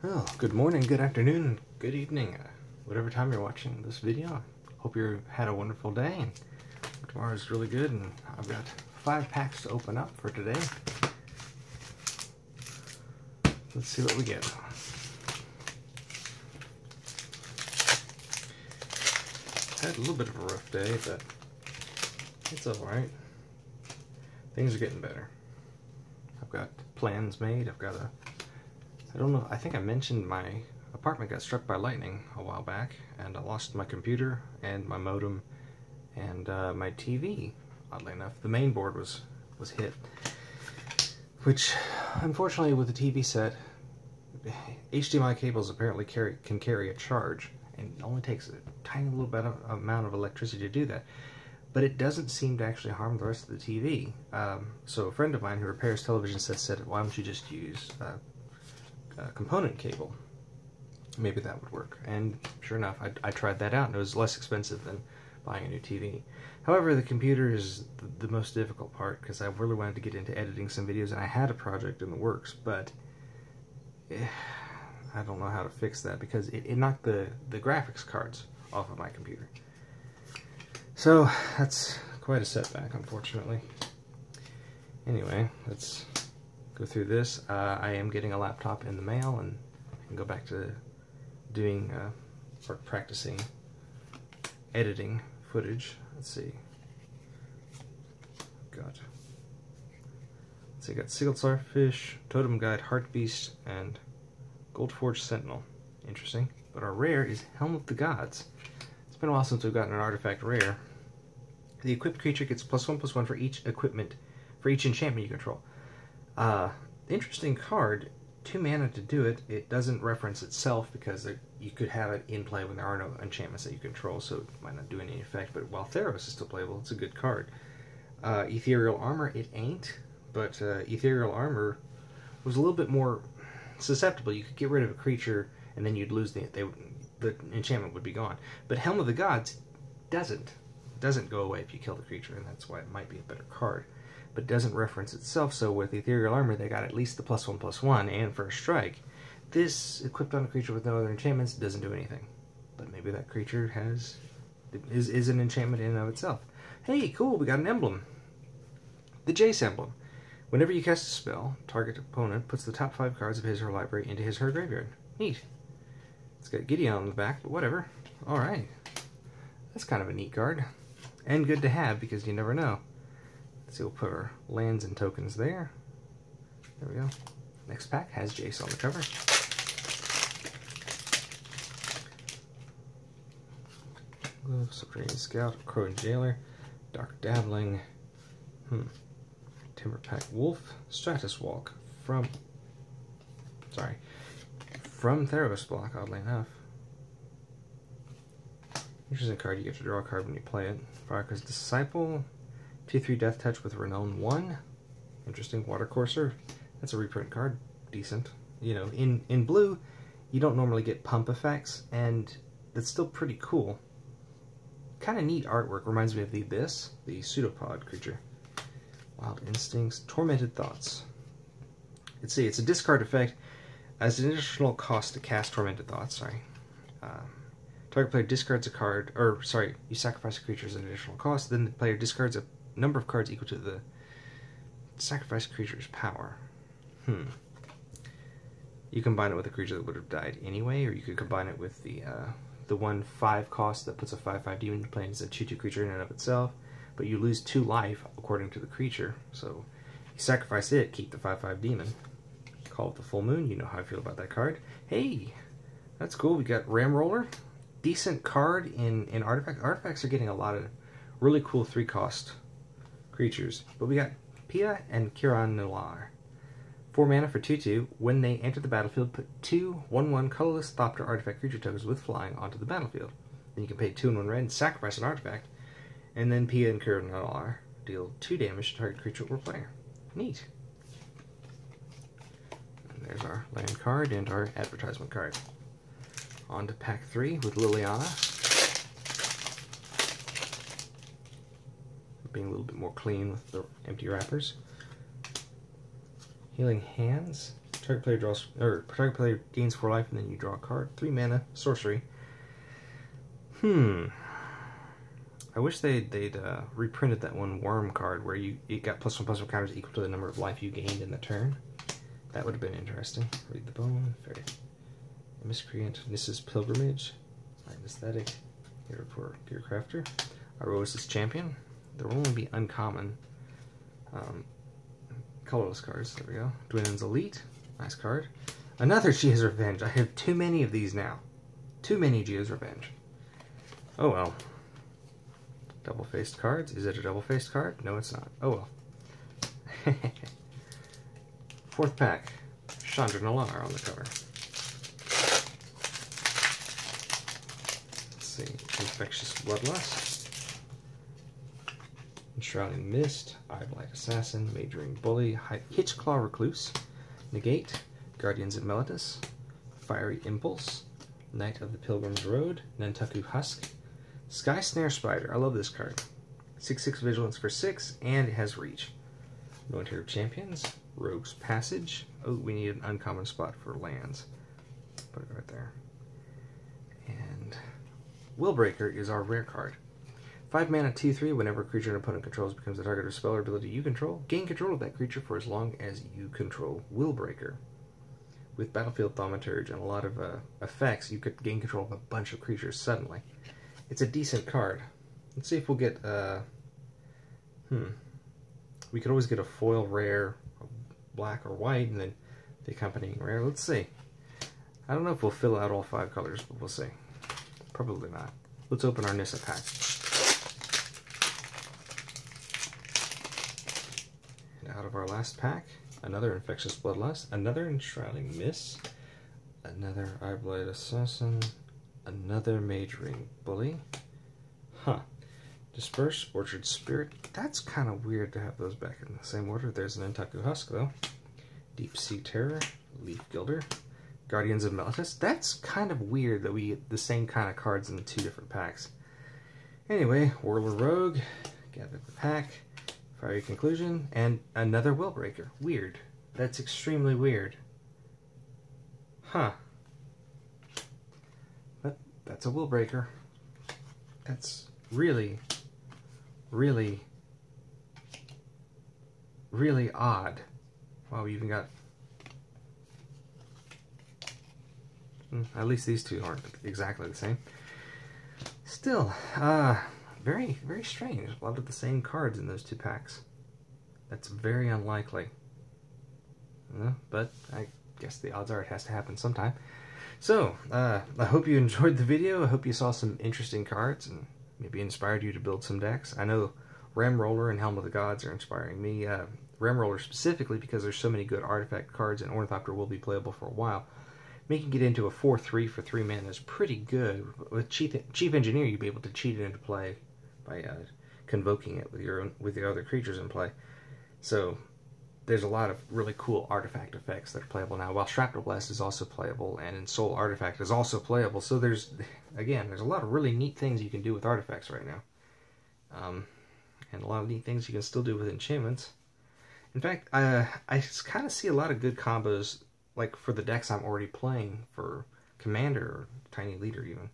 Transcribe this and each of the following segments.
Oh, good morning, good afternoon, good evening, whatever time you're watching this video. Hope you had a wonderful day, and tomorrow's really good, and I've got 5 packs to open up for today. Let's see what we get. Had a little bit of a rough day, but it's alright. Things are getting better. I've got plans made. I don't know, I think I mentioned my apartment got struck by lightning a while back, and I lost my computer and my modem and my TV. Oddly enough, the main board was hit, which unfortunately with the TV set, HDMI cables apparently can carry a charge, and it only takes a tiny little bit amount of electricity to do that. But it doesn't seem to actually harm the rest of the TV. So a friend of mine who repairs television sets said, why don't you just use a component cable? Maybe that would work. And sure enough, I tried that out, and it was less expensive than buying a new TV. However, the computer is the most difficult part, because I really wanted to get into editing some videos, and I had a project in the works, but I don't know how to fix that, because it knocked the graphics cards off of my computer. So that's quite a setback, unfortunately. Anyway, let's go through this. I am getting a laptop in the mail, and I can go back to doing or practicing editing footage. Let's see. Got Sealed Starfish, Totem Guide, Heartbeast, and Goldforge Sentinel. Interesting. But our rare is Helm of the Gods. It's been a while since we've gotten an artifact rare. The equipped creature gets +1/+1 for each enchantment you control. Interesting card. 2 mana to do it. It doesn't reference itself because you could have it in play when there are no enchantments that you control, so it might not do any effect. But while Theros is still playable, it's a good card. Ethereal Armor, it ain't, but Ethereal Armor was a little bit more susceptible. You could get rid of a creature and then you'd lose the enchantment would be gone. But Helm of the Gods doesn't go away if you kill the creature, and that's why it might be a better card. But it doesn't reference itself, so with Ethereal Armor they got at least the +1/+1 and First Strike. This, equipped on a creature with no other enchantments, doesn't do anything. But maybe that creature is an enchantment in and of itself. Hey, cool, we got an emblem. The Jace emblem. Whenever you cast a spell, target opponent puts the top 5 cards of his or her library into his or her graveyard. Neat. It's got Gideon on the back, but whatever. Alright. That's kind of a neat card. And good to have, because you never know. So we'll put our lands and tokens there. There we go. Next pack has Jace on the cover. Subterranean Scout, Crow and Jailer, Dark Dabbling, Timberpack Wolf, Stratus Walk from Theros block, oddly enough. Interesting card. You get to draw a card when you play it. Firecrest Disciple, 2/3 Death Touch with Renown 1. Interesting. Watercourser. That's a reprint card. Decent. You know, in blue, you don't normally get pump effects, and that's still pretty cool. Kind of neat artwork. Reminds me of the Abyss, the Pseudopod creature. Wild Instincts. Tormented Thoughts. Let's see. It's a discard effect. As an additional cost to cast Tormented Thoughts, target player discards a card, you sacrifice a creature as an additional cost, then the player discards a number of cards equal to the sacrificed creature's power. You combine it with a creature that would have died anyway, or you could combine it with the 1/5 cost that puts a 5/5 demon into play as a 2/2 creature in and of itself, but you lose 2 life according to the creature, so you sacrifice it, keep the 5/5 demon. Call it the Full Moon. You know how I feel about that card. Hey, that's cool. We got Ramroller. Decent card in Artifact. Artifacts are getting a lot of really cool 3-cost creatures. But we got Pia and Kiran Noir. 4 mana for 2/2. When they enter the battlefield, put 2 1/1 colorless Thopter artifact creature tokens with flying onto the battlefield. Then you can pay 2 and 1 red and sacrifice an artifact. And then Pia and Kiran Noir deal 2 damage to target creature or player. Neat. There's our land card and our advertisement card. On to pack 3 with Liliana. Being a little bit more clean with the empty wrappers. Healing Hands, Target player draws, or target player gains 4 life, and then you draw a card. 3 mana, sorcery. I wish they'd reprinted that one worm card where you got +1/+1 counters equal to the number of life you gained in the turn. That would have been interesting. Read the bone. Fairy. Miscreant. Nissa's Pilgrimage. Aesthetic. Here for Gear Crafter. Irosis Champion. There will only be uncommon colorless cards. There we go. Dwinen's Elite. Nice card. Another Gia's Revenge. I have too many of these now. Too many Gia's Revenge. Oh well. Double-faced cards. Is it a double-faced card? No, it's not. Oh well. 4th pack. Chandra Nalaar on the cover. Let's see. Infectious Bloodlust. Enshrouding Mist. Eyeblight Assassin. Majoring Bully. Hitchclaw Recluse. Negate. Guardians of Meletus. Fiery Impulse. Knight of the Pilgrim's Road. Nantucket Husk. Sky Snare Spider. I love this card. 6/6 Vigilance for 6, and it has reach. Military Champions. Rogue's Passage. Oh, we need an uncommon spot for lands. Put it right there. And Willbreaker is our rare card. 5 mana, 2/3. Whenever a creature an opponent controls becomes the target of a spell or ability you control, gain control of that creature for as long as you control Willbreaker. With Battlefield Thaumaturge and a lot of effects, you could gain control of a bunch of creatures suddenly. It's a decent card. Let's see if we'll get, we could always get a foil rare, black or white, and then the accompanying rare. Let's see. I don't know if we'll fill out all 5 colors, but we'll see. Probably not. Let's open our Nissa pack. And out of our last pack, another Infectious Bloodlust, another Enshrouding Mist, another Eyeblight Assassin, another Majoring Bully. Disperse, Orchard Spirit. That's kind of weird to have those back in the same order. There's an Nantucket Husk, though. Deep Sea Terror. Leaf Gilder. Guardians of Meletus. That's kind of weird that we get the same kind of cards in the 2 different packs. Anyway, Whirler Rogue. Gather the pack. Fiery Conclusion. And another Willbreaker. Weird. That's extremely weird. But that's a Willbreaker. That's really, really, really odd. Wow, we even got... at least these 2 aren't exactly the same. Still, very, very strange. A lot of the same cards in those 2 packs. That's very unlikely. But I guess the odds are it has to happen sometime. So, I hope you enjoyed the video. I hope you saw some interesting cards and maybe inspired you to build some decks. I know Ram Roller and Helm of the Gods are inspiring me. Ram Roller specifically because there's so many good artifact cards, and Ornithopter will be playable for a while. Making it into a 4/3 for 3 mana is pretty good. With Chief Engineer, you'd be able to cheat it into play by convoking it with your other creatures in play. So there's a lot of really cool artifact effects that are playable now, while Shrapnel Blast is also playable, and Soul Artifact is also playable. So there's a lot of really neat things you can do with artifacts right now. And a lot of neat things you can still do with enchantments. In fact, I kind of see a lot of good combos, like for the decks I'm already playing for Commander or Tiny Leader even,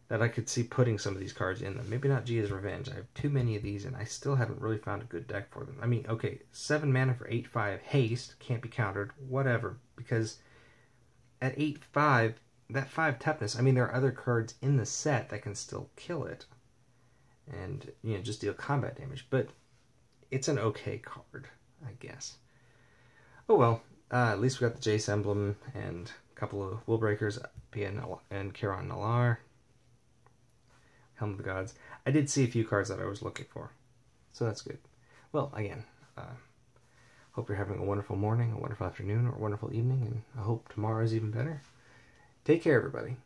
that I could see putting some of these cards in them. Maybe not Gia's Revenge. I have too many of these, and I still haven't really found a good deck for them. I mean, okay, 7 mana for 8/5 haste, can't be countered, whatever, because at 8/5, that 5 toughness, I mean, there are other cards in the set that can still kill it, and, you know, just deal combat damage, but it's an okay card, I guess. Oh well, at least we got the Jace emblem and a couple of Willbreakers, and Chandra Nalaar. Helm of the Gods. I did see a few cards that I was looking for, so that's good. Well, again, hope you're having a wonderful morning, a wonderful afternoon, or a wonderful evening, and I hope tomorrow is even better. Take care, everybody.